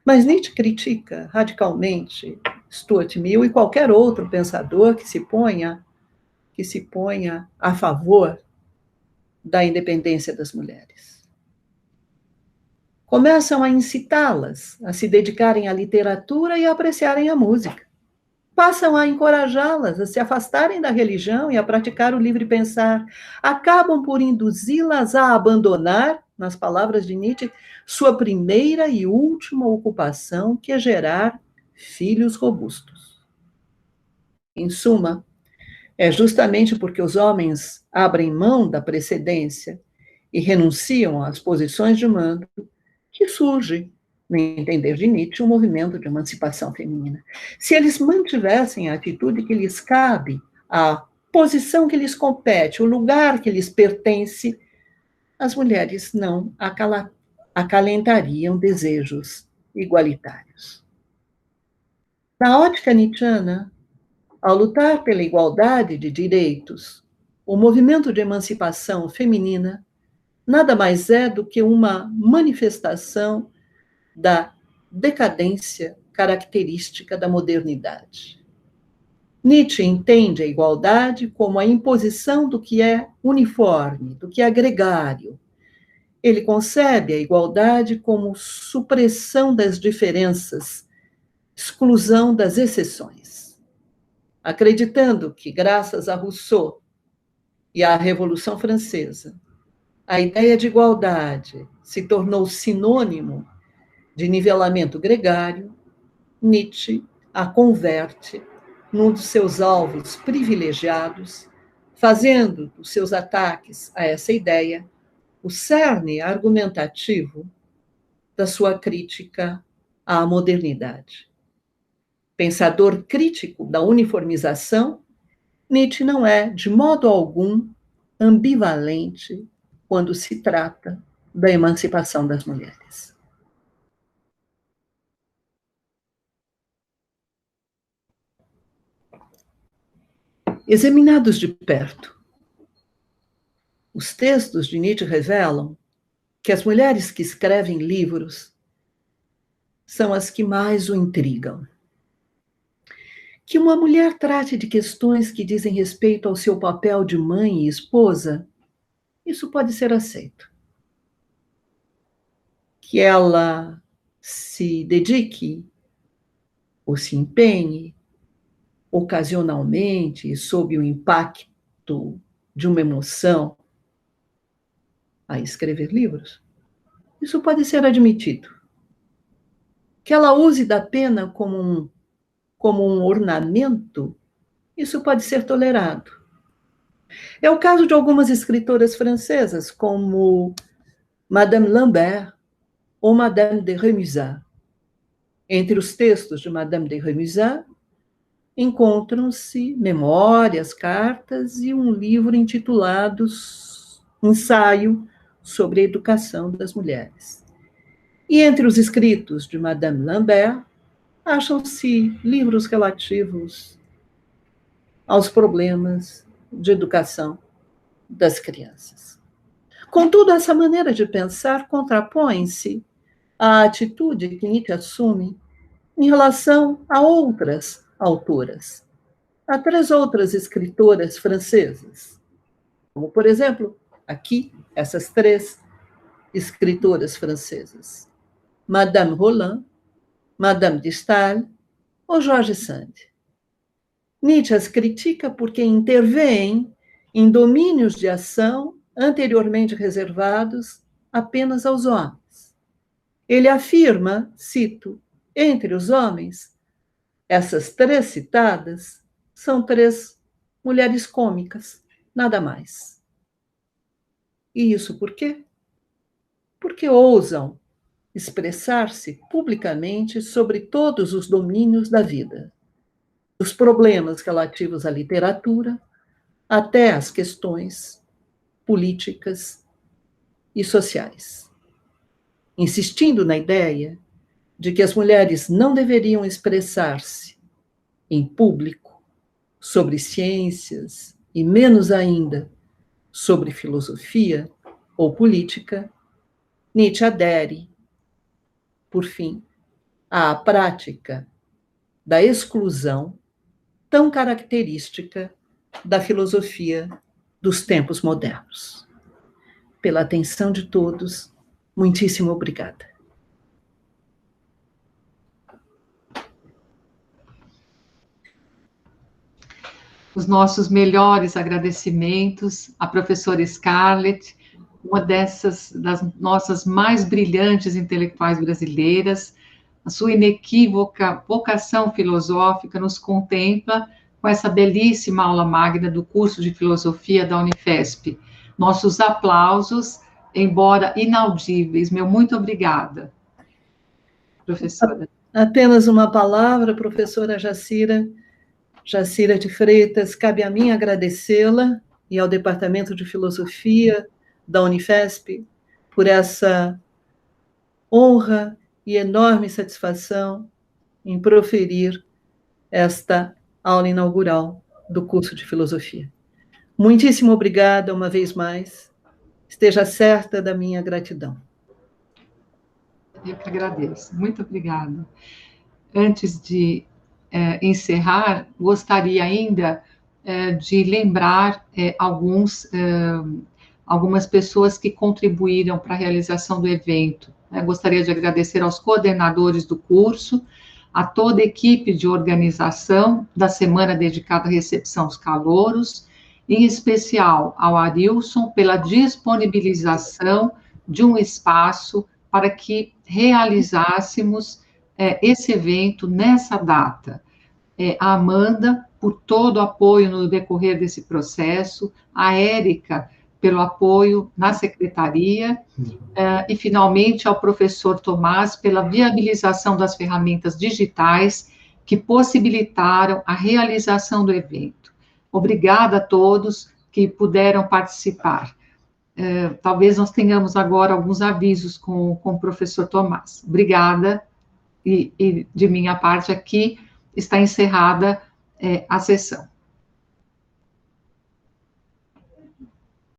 Mas Nietzsche critica radicalmente Stuart Mill e qualquer outro pensador que se ponha a favor da independência das mulheres. Começam a incitá-las a se dedicarem à literatura e a apreciarem a música. Passam a encorajá-las a se afastarem da religião e a praticar o livre pensar. Acabam por induzi-las a abandonar, nas palavras de Nietzsche, sua primeira e última ocupação, que é gerar filhos robustos. Em suma, é justamente porque os homens abrem mão da precedência e renunciam às posições de mando que surge, no entender de Nietzsche, um movimento de emancipação feminina. Se eles mantivessem a atitude que lhes cabe, a posição que lhes compete, o lugar que lhes pertence, as mulheres não acalentariam desejos igualitários. Na ótica nietzschiana, ao lutar pela igualdade de direitos, o movimento de emancipação feminina nada mais é do que uma manifestação da decadência característica da modernidade. Nietzsche entende a igualdade como a imposição do que é uniforme, do que é gregário. Ele concebe a igualdade como supressão das diferenças, exclusão das exceções. Acreditando que, graças a Rousseau e à Revolução Francesa, a ideia de igualdade se tornou sinônimo de nivelamento gregário, Nietzsche a converte num dos seus alvos privilegiados, fazendo dos seus ataques a essa ideia o cerne argumentativo da sua crítica à modernidade. Pensador crítico da uniformização, Nietzsche não é, de modo algum, ambivalente quando se trata da emancipação das mulheres. Examinados de perto, os textos de Nietzsche revelam que as mulheres que escrevem livros são as que mais o intrigam. Que uma mulher trate de questões que dizem respeito ao seu papel de mãe e esposa, isso pode ser aceito. Que ela se dedique ou se empenhe ocasionalmente, sob o impacto de uma emoção, a escrever livros, isso pode ser admitido. Que ela use da pena como um ornamento, isso pode ser tolerado. É o caso de algumas escritoras francesas, como Madame Lambert ou Madame de Rémusat. Entre os textos de Madame de Rémusat, encontram-se memórias, cartas e um livro intitulado Ensaio sobre a Educação das Mulheres. E entre os escritos de Madame Lambert, acham-se livros relativos aos problemas de educação das crianças. Contudo, essa maneira de pensar contrapõe-se à atitude que Nietzsche assume em relação a outras autoras, a 3 outras escritoras francesas, como, por exemplo, aqui, essas 3 escritoras francesas, Madame Roland, Madame de Staël ou George Sand. Nietzsche as critica porque intervém em domínios de ação anteriormente reservados apenas aos homens. Ele afirma, cito, entre os homens, essas 3 citadas são 3 mulheres cômicas, nada mais. E isso por quê? Porque ousam expressar-se publicamente sobre todos os domínios da vida, dos problemas relativos à literatura até às questões políticas e sociais, insistindo na ideia de que as mulheres não deveriam expressar-se em público sobre ciências e menos ainda sobre filosofia ou política. Nietzsche adere, por fim, à prática da exclusão tão característica da filosofia dos tempos modernos. Pela atenção de todos, muitíssimo obrigada. Os nossos melhores agradecimentos à professora Scarlett, uma das nossas mais brilhantes intelectuais brasileiras. A sua inequívoca vocação filosófica nos contempla com essa belíssima aula magna do curso de filosofia da Unifesp. Nossos aplausos, embora inaudíveis. Meu muito obrigada, professora. Apenas uma palavra, professora Jacira de Freitas. Cabe a mim agradecê-la e ao Departamento de Filosofia da Unifesp por essa honra e enorme satisfação em proferir esta aula inaugural do curso de filosofia. Muitíssimo obrigada uma vez mais. Esteja certa da minha gratidão. Eu que agradeço. Muito obrigada. Antes de encerrar, gostaria ainda de lembrar algumas pessoas que contribuíram para a realização do evento. Gostaria de agradecer aos coordenadores do curso, a toda a equipe de organização da semana dedicada à recepção dos calouros, em especial ao Arilson pela disponibilização de um espaço para que realizássemos esse evento nessa data. A Amanda, por todo o apoio no decorrer desse processo, a Érica, pelo apoio na secretaria, e, finalmente, ao professor Tomás, pela viabilização das ferramentas digitais que possibilitaram a realização do evento. Obrigada a todos que puderam participar. Talvez nós tenhamos agora alguns avisos com o professor Tomás. Obrigada, e de minha parte aqui está encerrada a sessão.